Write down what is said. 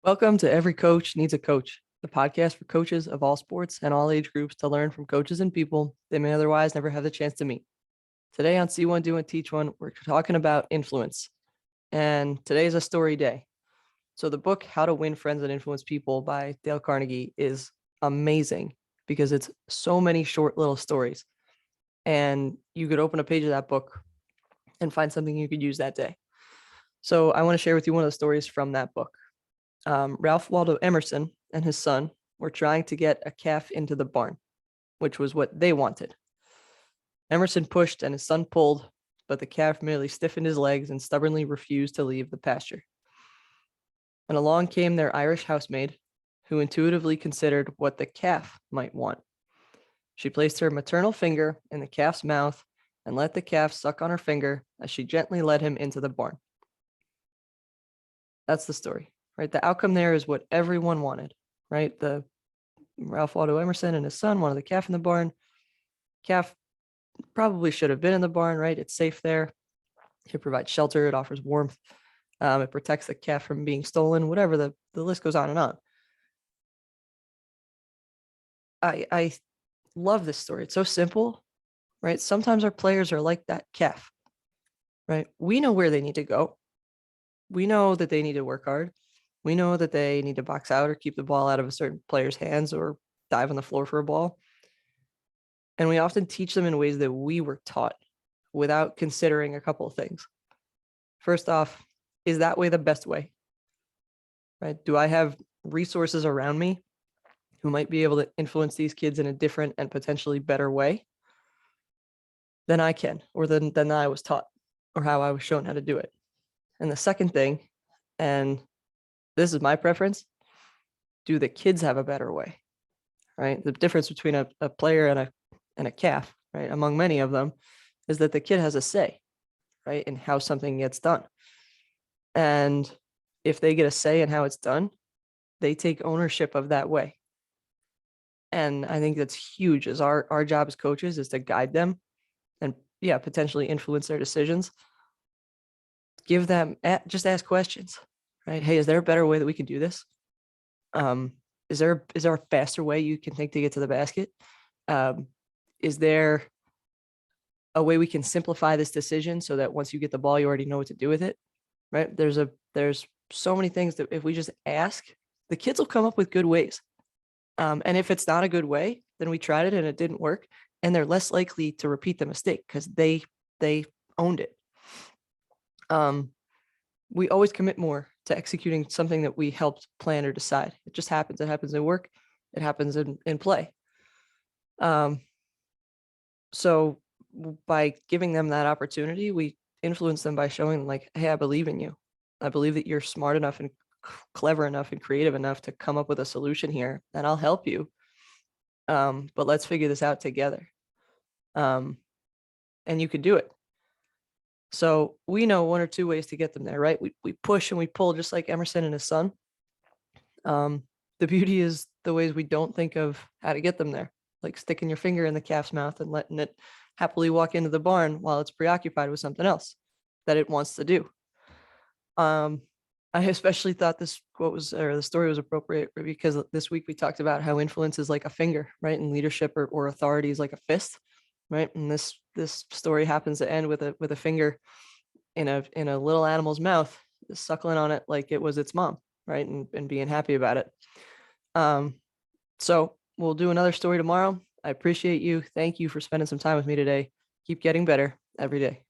Welcome to Every Coach Needs a Coach, the podcast for coaches of all sports and all age groups to learn from coaches and people they may otherwise never have the chance to meet. Today on See One, Do One, Teach One, we're talking about influence. And today is a story day. So the book, How to Win Friends and Influence People by Dale Carnegie is amazing because it's so many short little stories. And you could open a page of that book and find something you could use that day. So I want to share with you one of the stories from that book. Ralph Waldo Emerson and his son were trying to get a calf into the barn, which was what they wanted. Emerson pushed and his son pulled, but the calf merely stiffened his legs and stubbornly refused to leave the pasture. And along came their Irish housemaid, who intuitively considered what the calf might want. She placed her maternal finger in the calf's mouth and let the calf suck on her finger as she gently led him into the barn. That's the story. Right, the outcome there is what everyone wanted, right? The Ralph Waldo Emerson and his son wanted the calf in the barn. Calf probably should have been in the barn, right? It's safe there. It provides shelter. It offers warmth. It protects the calf from being stolen. Whatever the list goes on and on. I love this story. It's so simple, right? Sometimes our players are like that calf, right? We know where they need to go. We know that they need to work hard. We know that they need to box out or keep the ball out of a certain player's hands or dive on the floor for a ball. And we often teach them in ways that we were taught without considering a couple of things. First off, is that way the best way? Right? Do I have resources around me who might be able to influence these kids in a different and potentially better way than I can, or than I was taught, or how I was shown how to do it? And the second thing, and this is my preference, do the kids have a better way? Right? The difference between a player and a calf, right, among many of them, is that the kid has a say, right, in how something gets done. And if they get a say in how it's done, they take ownership of that way. And I think that's huge, as our job as coaches is to guide them and potentially influence their decisions. Give them, just ask questions, right? Hey, is there a better way that we can do this? Is there a faster way you can think to get to the basket? Is there a way we can simplify this decision so that once you get the ball, you already know what to do with it? Right? There's so many things that if we just ask, the kids will come up with good ways. And if it's not a good way, then we tried it and it didn't work, and they're less likely to repeat the mistake because they owned it. We always commit more to executing something that we helped plan or decide. It just happens. It happens in work. It happens in play. So by giving them that opportunity, we influence them by showing them, like, hey, I believe in you. I believe that you're smart enough and clever enough and creative enough to come up with a solution here, and I'll help you. But let's figure this out together. And you can do it. So we know one or two ways to get them there, right? We push and we pull, just like Emerson and his son. The beauty is the ways we don't think of how to get them there, like sticking your finger in the calf's mouth and letting it happily walk into the barn while it's preoccupied with something else that it wants to do. I especially thought this quote was, or the story was appropriate because this week we talked about how influence is like a finger, right? And leadership or authority is like a fist, right? And this story happens to end with a finger in a little animal's mouth, suckling on it like it was its mom, right? And being happy about it. So we'll do another story tomorrow. I appreciate you. Thank you for spending some time with me today. Keep getting better every day.